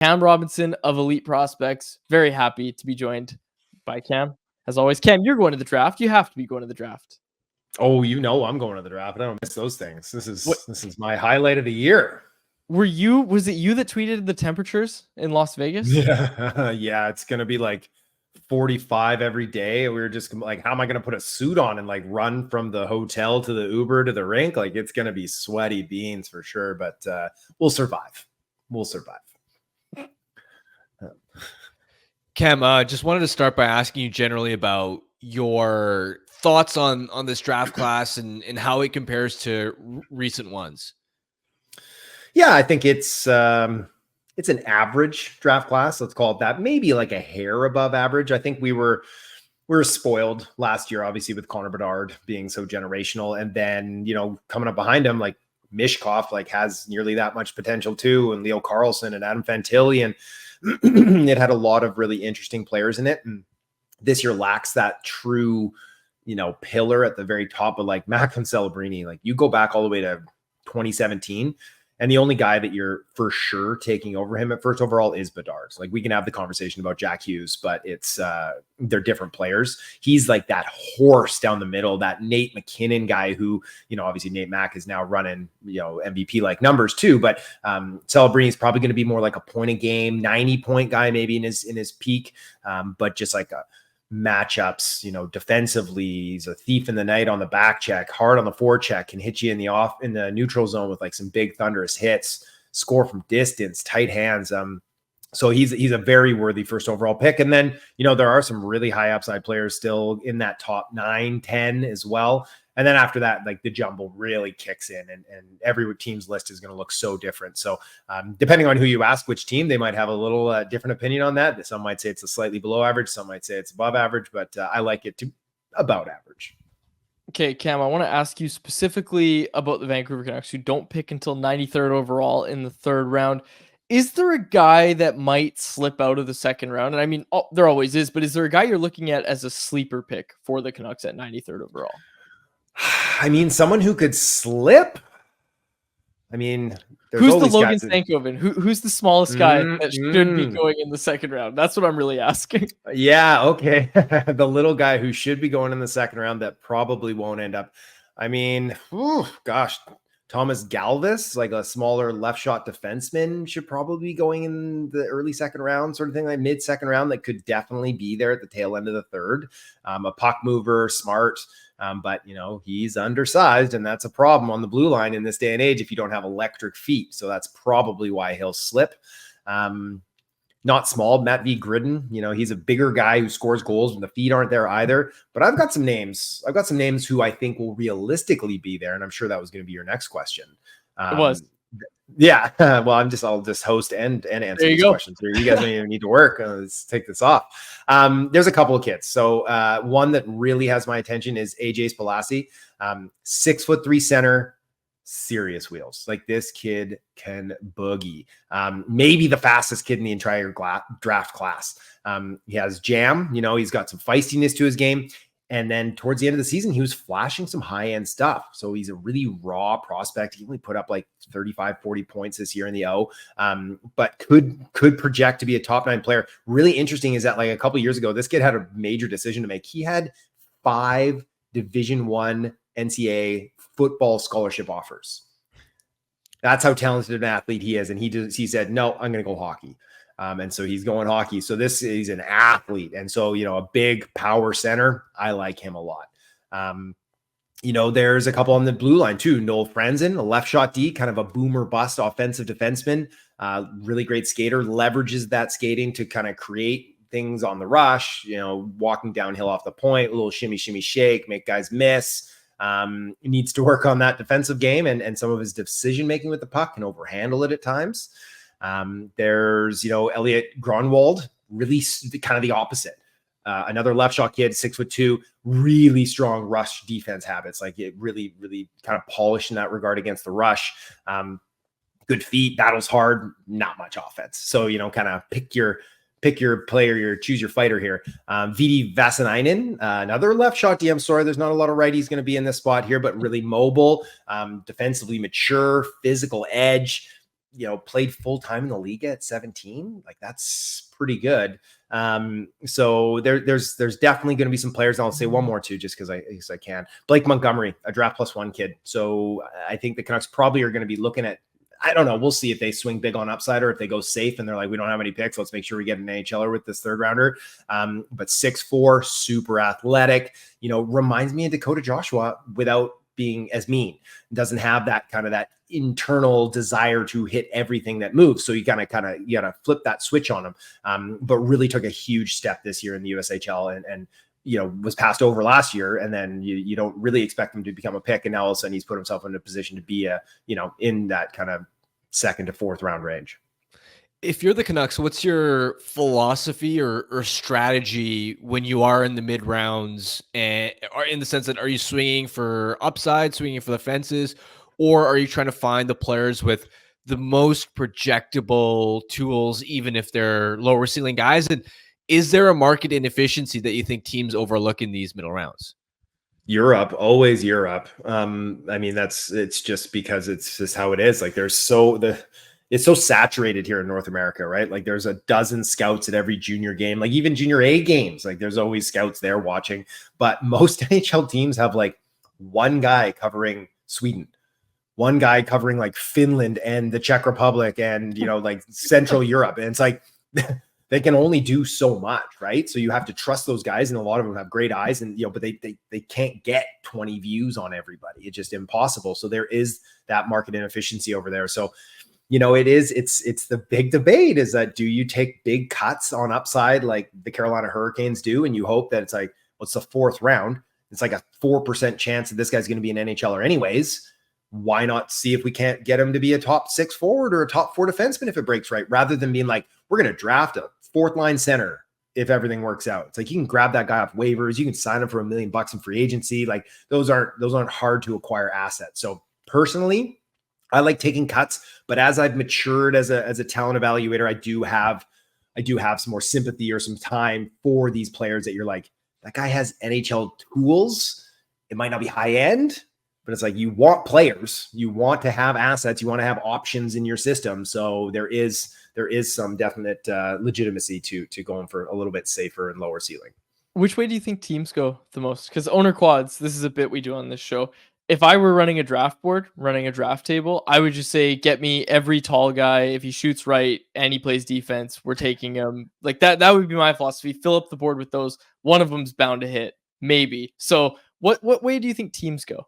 Cam Robinson of Elite Prospects. Very happy to be joined by Cam. As always, Cam, you're going to the draft. You have to be going to the draft. Oh, I'm going to the draft. I don't miss those things. This What- is my highlight of the year. Was it you that tweeted the temperatures in Las Vegas? Yeah, it's gonna be like 45 every day. We were just like, how am I gonna put a suit on and like run from the hotel to the Uber to the rink? Like, it's gonna be sweaty beans for sure, but we'll survive. We'll survive. Cam, just wanted to start by asking you generally about your thoughts on this draft class and how it compares to recent ones. Yeah, I think it's an average draft class. Let's call it that. Maybe like a hair above average. I think we were spoiled last year, obviously, with Connor Bedard being so generational, and then coming up behind him, like Michkov, like has nearly that much potential too, and Leo Carlson and Adam Fantilli, and it had a lot of really interesting players in it. And this year lacks that true, pillar at the very top of like Macklin Celebrini. Like, you go back all the way to 2017. And the only guy that you're for sure taking over him at first overall is Bedard. Like, we can have the conversation about Jack Hughes, but it's they're different players. He's like that horse down the middle, that Nate McKinnon guy who, obviously Nate Mack is now running, MVP like numbers too. But Celebrini is probably going to be more like a point a game, 90-point guy maybe in his peak, but just like a matchups, defensively, he's a thief in the night on the back check, hard on the forecheck, can hit you in the neutral zone with like some big thunderous hits, score from distance, tight hands. So he's a very worthy first overall pick. And then, there are some really high upside players still in that top 9, 10 as well. And then after that, like, the jumble really kicks in, and every team's list is going to look so different. So depending on who you ask, which team, they might have a little different opinion on that. Some might say it's a slightly below average. Some might say it's above average, but I like it to about average. Okay, Cam, I want to ask you specifically about the Vancouver Canucks, who don't pick until 93rd overall in the third round. Is there a guy that might slip out of the second round? And I mean, there always is, but is there a guy you're looking at as a sleeper pick for the Canucks at 93rd overall? I mean, someone who could slip. I mean, who's the Logan Stankoven? Who's the smallest guy that should be going in the second round? That's what I'm really asking. Yeah, okay. The little guy who should be going in the second round that probably won't end up. I mean, Thomas Galvis, like a smaller left shot defenseman, should probably be going in the early second round, sort of thing, like mid second round. That could definitely be there at the tail end of the third. A puck mover, smart. But he's undersized, and that's a problem on the blue line in this day and age if you don't have electric feet. So that's probably why he'll slip. Not small, Matvei Michkov. He's a bigger guy who scores goals when the feet aren't there either. But I've got some names. Who I think will realistically be there, and I'm sure that was going to be your next question. It was. Yeah. Well, I'll just host and answer these questions here. You guys don't even need to work. Let's take this off. There's a couple of kids. So one that really has my attention is AJ Spalassi, 6'3" center, serious wheels. Like, this kid can boogie. Maybe the fastest kid in the entire draft class. He has jam. He's got some feistiness to his game. And then towards the end of the season, he was flashing some high-end stuff. So he's a really raw prospect. He only put up like 35, 40 points this year in the O, but could project to be a top 9 player. Really interesting is that, like, a couple of years ago, this kid had a major decision to make. He had 5 Division I NCAA football scholarship offers. That's how talented an athlete he is. And he said, no, I'm going to go hockey. And so he's going hockey. So he's an athlete. And so, a big power center, I like him a lot. There's a couple on the blue line too. Noel Franzen, a left shot D, kind of a boomer bust offensive defenseman, really great skater, leverages that skating to kind of create things on the rush, walking downhill off the point, a little shimmy, shake, make guys miss. Needs to work on that defensive game and some of his decision-making with the puck, can overhandle it at times. There's, Elliot Gronwald, really kind of the opposite. Another left shot kid, 6'2", really strong rush defense habits. Like, it really, really kind of polished in that regard against the rush. Good feet, battles hard, not much offense. So, kind of pick your player, choose your fighter here. Vidi Vasanainen, another left shot D. I'm sorry, there's not a lot of righties going to be in this spot here, but really mobile, defensively mature, physical edge. played full time in the league at 17. Like that's pretty good. So there's definitely going to be some players. And I'll say one more too, just because I can. Blake Montgomery, a draft +1 kid. So I think the Canucks probably are going to be looking at, I don't know. We'll see if they swing big on upside or if they go safe and they're like, we don't have any picks. Let's make sure we get an NHLer with this third rounder. But 6'4", super athletic, reminds me of Dakota Joshua without being as mean. Doesn't have that kind of that internal desire to hit everything that moves. So you gotta flip that switch on him. But really took a huge step this year in the USHL and was passed over last year. And then you don't really expect him to become a pick. And now all of a sudden he's put himself in a position to be in that kind of 2nd to 4th round range. If you're the Canucks, what's your philosophy or strategy when you are in the mid rounds, and are in the sense that, are you swinging for upside, swinging for the fences, or are you trying to find the players with the most projectable tools, even if they're lower ceiling guys? And is there a market inefficiency that you think teams overlook in these middle rounds? Europe, always Europe. It's just because it's just how it is. Like it's so saturated here in North America, right? Like there's a dozen scouts at every junior game, like even junior A games. Like there's always scouts there watching, but most NHL teams have like one guy covering Sweden, one guy covering like Finland and the Czech Republic and, like Central Europe. And it's like, they can only do so much, right? So you have to trust those guys. And a lot of them have great eyes and, but they can't get 20 views on everybody. It's just impossible. So there is that market inefficiency over there. So, it's the big debate is that, do you take big cuts on upside like the Carolina Hurricanes do? And you hope that it's like, what's the 4th round? It's like a 4% chance that this guy's going to be an NHLer anyways. Why not see if we can't get him to be a top 6 forward or a top 4 defenseman if it breaks right, rather than being like, we're going to draft a 4th line center if everything works out. It's like, you can grab that guy off waivers. You can sign him for $1 million in free agency. Like those aren't hard to acquire assets. So personally, I like taking cuts, but as I've matured as a talent evaluator, I do have some more sympathy or some time for these players that you're like, that guy has NHL tools. It might not be high end, but it's like, you want players, you want to have assets, you want to have options in your system. So there is some definite legitimacy to going for a little bit safer and lower ceiling. Which way do you think teams go the most? Because owner quads, this is a bit we do on this show. If I were running a draft board, running a draft table, I would just say, get me every tall guy. If he shoots right and he plays defense, we're taking him. Like that would be my philosophy. Fill up the board with those. One of them's bound to hit, maybe. So what way do you think teams go?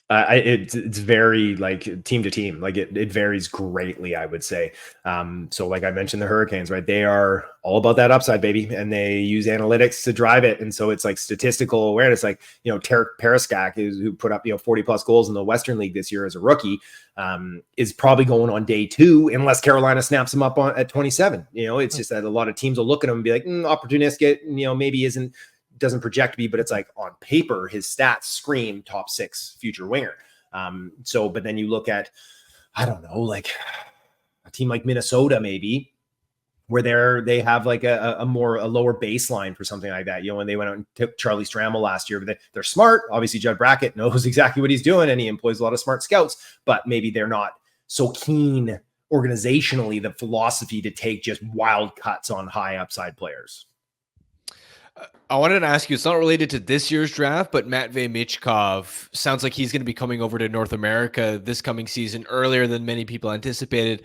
It's very like team to team. Like it varies greatly, I would say. So like I mentioned, the Hurricanes, right? They are all about that upside, baby, and they use analytics to drive it. And so it's like statistical awareness. Like Tarek Periskak, who put up 40 plus goals in the Western League this year as a rookie, is probably going on day 2 unless Carolina snaps him up at 27. It's just that a lot of teams will look at him and be like, opportunistic. Maybe doesn't project to be, but it's like on paper, his stats scream top 6 future winger. But then you look at, I don't know, like a team like Minnesota, maybe, where they have like a lower baseline for something like that. When they went out and took Charlie Stramel last year, but they're smart. Obviously, Judd Brackett knows exactly what he's doing, and he employs a lot of smart scouts, but maybe they're not so keen organizationally, the philosophy to take just wild cuts on high upside players. I wanted to ask you, it's not related to this year's draft, but Matvei Michkov sounds like he's going to be coming over to North America this coming season earlier than many people anticipated.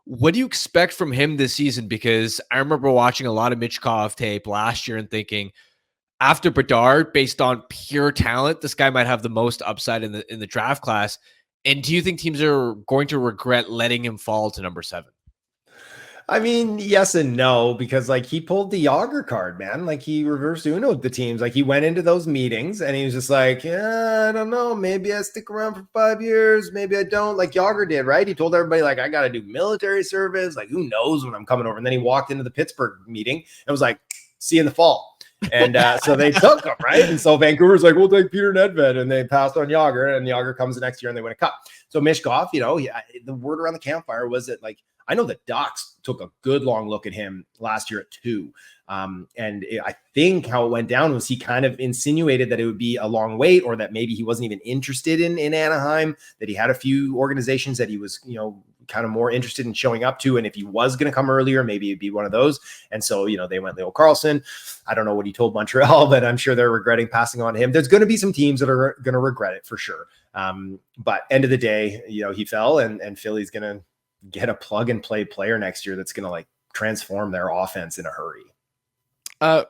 What do you expect from him this season? Because I remember watching a lot of Michkov tape last year and thinking, after Bedard, based on pure talent, this guy might have the most upside in the draft class. And do you think teams are going to regret letting him fall to number 7? I mean, yes and no, because like he pulled the Yager card, man. Like he reversed Uno'd the teams. Like he went into those meetings and he was just like, yeah, I don't know. Maybe I stick around for 5 years. Maybe I don't. Like Yager did, right? He told everybody like, I got to do military service. Like who knows when I'm coming over. And then he walked into the Pittsburgh meeting and was like, see you in the fall. And so they took him, right? And so Vancouver's like, we'll take Peter Nedved. And they passed on Yager, and Yager comes the next year and they win a cup. So Michkov, the word around the campfire was that like, I know the Ducks took a good long look at him last year at 2. I think how it went down was he kind of insinuated that it would be a long wait, or that maybe he wasn't even interested in Anaheim, that he had a few organizations that he was, kind of more interested in showing up to. And if he was going to come earlier, maybe it'd be one of those. And so, they went Leo Carlson. I don't know what he told Montreal, but I'm sure they're regretting passing on him. There's going to be some teams that are going to regret it for sure. But end of the day, he fell, and Philly's going to get a plug and play player next year that's going to like transform their offense in a hurry.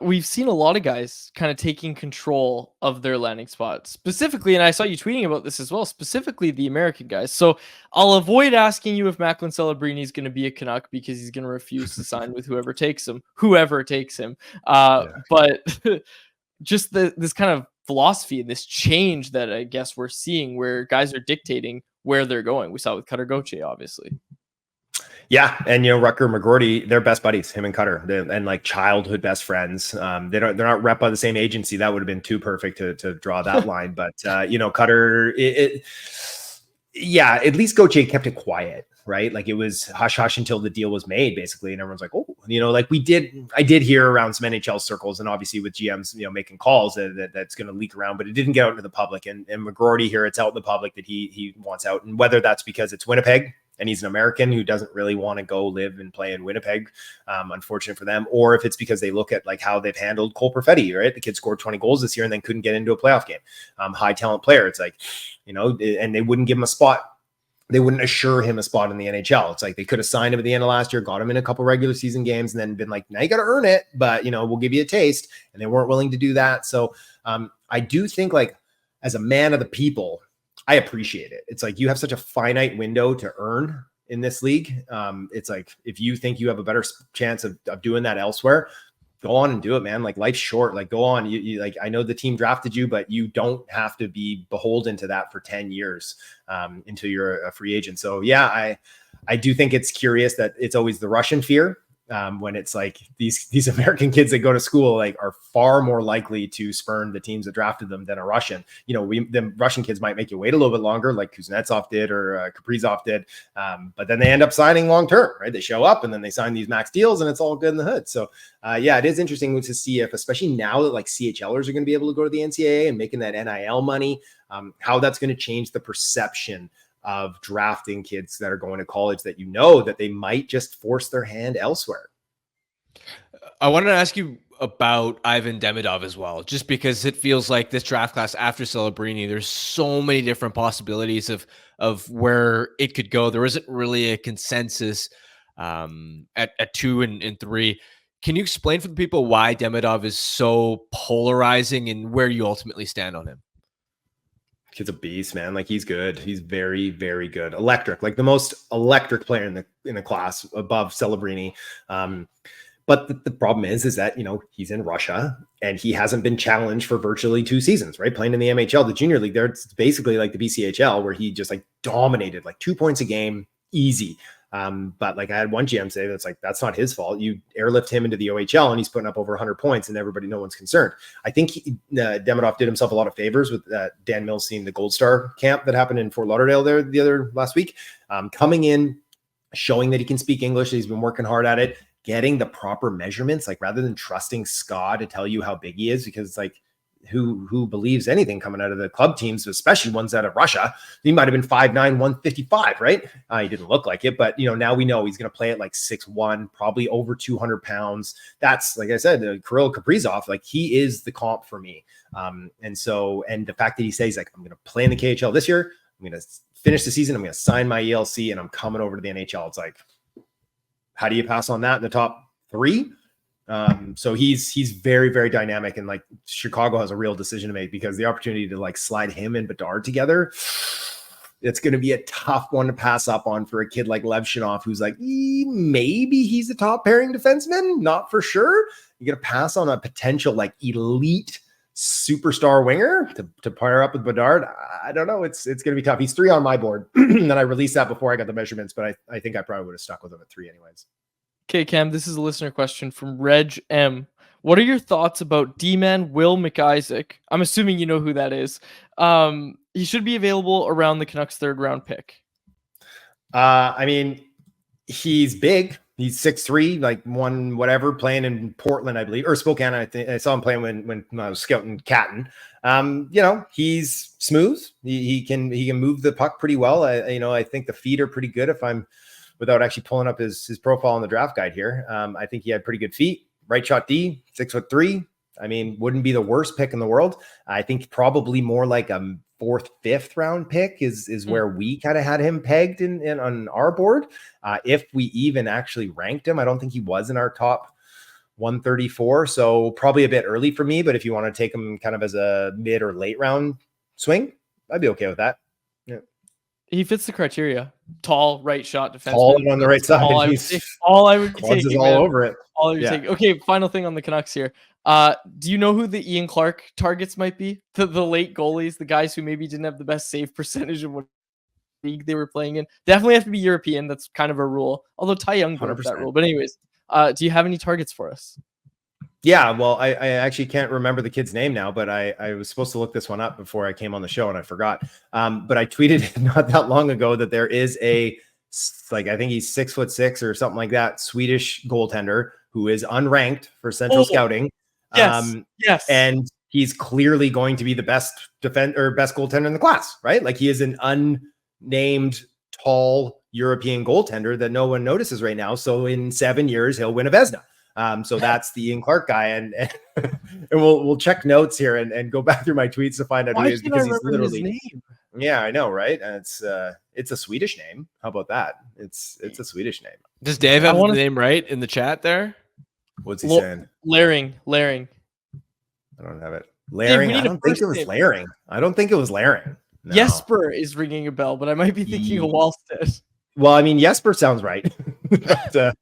We've seen a lot of guys kind of taking control of their landing spot specifically, and I saw you tweeting about this as well, specifically the American guys. So I'll avoid asking you if Macklin Celebrini is going to be a Canuck because he's going to refuse to sign with whoever takes him. But just this kind of philosophy and this change that I guess we're seeing where guys are dictating where they're going. We saw it with Cutter Gauthier, obviously. Yeah, and Rucker and McGroarty, they're best buddies, him and Cutter, and like childhood best friends. They're not rep by the same agency. That would have been too perfect to draw that line. But Cutter, at least Gauthier kept it quiet, right? Like it was hush hush until the deal was made, basically, and everyone's like, oh, like I did hear around some NHL circles, and obviously with GMs, making calls that's going to leak around, but it didn't get out into the public. And McGroarty here, it's out in the public that he wants out, and whether that's because it's Winnipeg and he's an American who doesn't really want to go live and play in Winnipeg, unfortunate for them, or if it's because they look at like how they've handled Cole Perfetti, right? The kid scored 20 goals this year and then couldn't get into a playoff game. High talent player. It's like, and they wouldn't give him a spot. They wouldn't assure him a spot in the NHL. It's like they could have signed him at the end of last year, got him in a couple regular season games, and then been like, now you got to earn it, but we'll give you a taste. And they weren't willing to do that. So I do think, like, as a man of the people, I appreciate it. It's like you have such a finite window to earn in this league. It's like if you think you have a better chance of doing that elsewhere, go on and do it, man. Like life's short. Like go on. You like, I know the team drafted you, but you don't have to be beholden to that for 10 years until you're a free agent. So yeah, I do think it's curious that it's always the Russian fear. When it's like these American kids that go to school like are far more likely to spurn the teams that drafted them than a Russian. The Russian kids might make you wait a little bit longer, like Kuznetsov did or Kaprizov did, but then they end up signing long term, right? They show up and then they sign these max deals, and it's all good in the hood. So it is interesting to see if, especially now that like CHLers are going to be able to go to the NCAA and making that NIL money, how that's going to change the perception of drafting kids that are going to college that that they might just force their hand elsewhere. I wanted to ask you about Ivan Demidov as well, just because it feels like this draft class after Celebrini, there's so many different possibilities of where it could go. There isn't really a consensus at 2 and 3. Can you explain for the people why Demidov is so polarizing and where you ultimately stand on him? Kid's a beast, man. Like he's good. He's very, very good. Electric, like the most electric player in the class above Celebrini. But the problem is that, he's in Russia and he hasn't been challenged for virtually 2 seasons, right? Playing in the MHL, the junior league there, it's basically like the BCHL where he just like dominated, like 2 points a game, easy. But like I had one GM say that's not his fault. You airlift him into the OHL and he's putting up over 100 points and no one's concerned. I think Demidov did himself a lot of favors with Dan Mills seeing the Gold Star camp that happened in Fort Lauderdale there last week. Coming in, showing that he can speak English. He's been working hard at it, getting the proper measurements, like rather than trusting Scott to tell you how big he is, because like who believes anything coming out of the club teams, especially ones out of Russia. He might have been 5'9", 155, right? He didn't look like it, but now we know he's going to play at like 6'1", probably over 200 pounds. That's, like I said, Kirill Kaprizov, like he is the comp for me. And the fact that he says like, I'm going to play in the KHL this year, I'm going to finish the season, I'm going to sign my ELC, and I'm coming over to the NHL. It's like, how do you pass on that in the top 3? So he's very, very dynamic, and like Chicago has a real decision to make, because the opportunity to like slide him and Bedard together, it's going to be a tough one to pass up on for a kid like Levshinov, who's like, maybe he's the top pairing defenseman, not for sure. You're going to pass on a potential like elite superstar winger to pair up with Bedard. I don't know. It's going to be tough. He's 3 on my board. And I released that before I got the measurements, but I think I probably would have stuck with him at 3 anyways. Okay, Cam, this is a listener question from Reg M. What are your thoughts about D-man Will McIsaac? I'm assuming you know who that is. He should be available around the Canucks 3rd round pick. I mean, he's big. He's 6'3", like one whatever, playing in Portland, I believe, or Spokane. I think I saw him playing when I was scouting Catton. He's smooth. He can move the puck pretty well. I think the feet are pretty good. If I'm without actually pulling up his profile on the draft guide here, I think he had pretty good feet. Right shot D, 6'3". I mean, wouldn't be the worst pick in the world. I think probably more like a 4th, 5th round pick is where we kind of had him pegged in on our board. If we even actually ranked him, I don't think he was in our top 134. So probably a bit early for me, but if you want to take him kind of as a mid or late round swing, I'd be okay with that. Yeah. He fits the criteria. Tall, right shot defenseman. Tall and on the right side. All I would be taking, all over it. All I would take. Okay, final thing on the Canucks here. Do you know who the Ian Clark targets might be? The late goalies, the guys who maybe didn't have the best save percentage of what league they were playing in. Definitely have to be European. That's kind of a rule. Although Ty Young broke that rule. But anyways, do you have any targets for us? Yeah, well, I actually can't remember the kid's name now, but I was supposed to look this one up before I came on the show and I forgot. But I tweeted not that long ago that there is I think he's 6'6" or something like that, Swedish goaltender who is unranked for Central Scouting. Yes. And he's clearly going to be the best goaltender in the class, right? Like he is an unnamed tall European goaltender that no one notices right now. So in 7 years, he'll win a Vezina. So that's the Ian Clark guy. And we'll check notes here and go back through my tweets to find out who he is, because he's literally his name. Yeah, I know, right? And it's a Swedish name. How about that? It's a Swedish name. Does Dave have the name right in the chat there? What's he saying? Laring. I don't have it. Laring. I don't think it was Laring. I don't think it was Laring. No. Jesper is ringing a bell, but I might be thinking of Wallstead. Well, I mean, Jesper sounds right. But,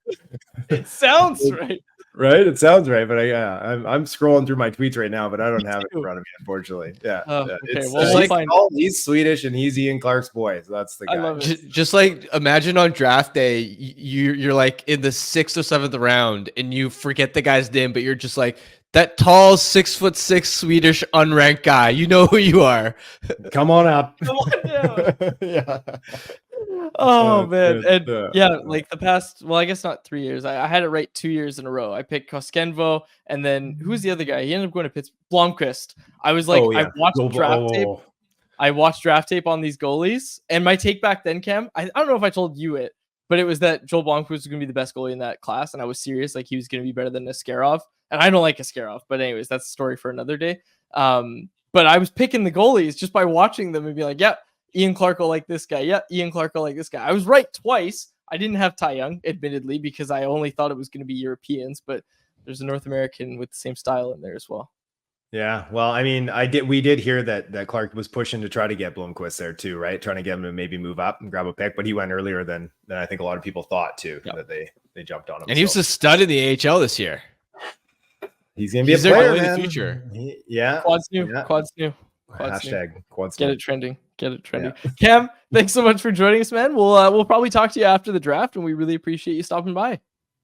it sounds right. Right? It sounds right. But I'm scrolling through my tweets right now, but I don't have it in front of me, unfortunately. Yeah. Okay. Well, he's Swedish and he's Ian Clark's boy. So that's the guy. I love it. Just like imagine on draft day, you're like in the 6th or 7th round and you forget the guy's name, but you're just like, that tall 6'6" Swedish unranked guy. You know who you are. Come on up. Come on down. Yeah. Oh man. And like the past, well, I guess not 3 years. I had it right 2 years in a row. I picked Koskenvo, and then who's the other guy? He ended up going to Pittsburgh. Blomqvist. I was like, I watched draft tape. I watched draft tape on these goalies, and my take back then, Cam, I don't know if I told you it, but it was that Joel Blomqvist was going to be the best goalie in that class, and I was serious, like he was going to be better than Askarov. And I don't like Askarov, but anyways, that's a story for another day. But I was picking the goalies just by watching them and be like, yeah, Ian Clark will like this guy. Yeah, Ian Clark will like this guy. I was right twice. I didn't have Ty Young, admittedly, because I only thought it was going to be Europeans, but there's a North American with the same style in there as well. Yeah, well, I mean, we did hear that Clark was pushing to try to get Blomqvist there too, right? Trying to get him to maybe move up and grab a pick, but he went earlier than I think a lot of people thought too, that they jumped on him. And he was a stud in the AHL this year. He's gonna be a player in the future. Quad's new. Hashtag quads. Get it trending. Yeah. Cam, thanks so much for joining us, man. We'll probably talk to you after the draft, and we really appreciate you stopping by.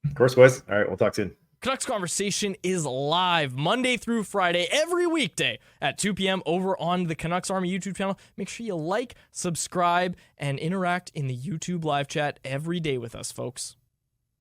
Of course, boys. All right, we'll talk soon. Canucks Conversation is live Monday through Friday, every weekday at 2 p.m. over on the Canucks Army YouTube channel. Make sure you like, subscribe, and interact in the YouTube live chat every day with us, folks.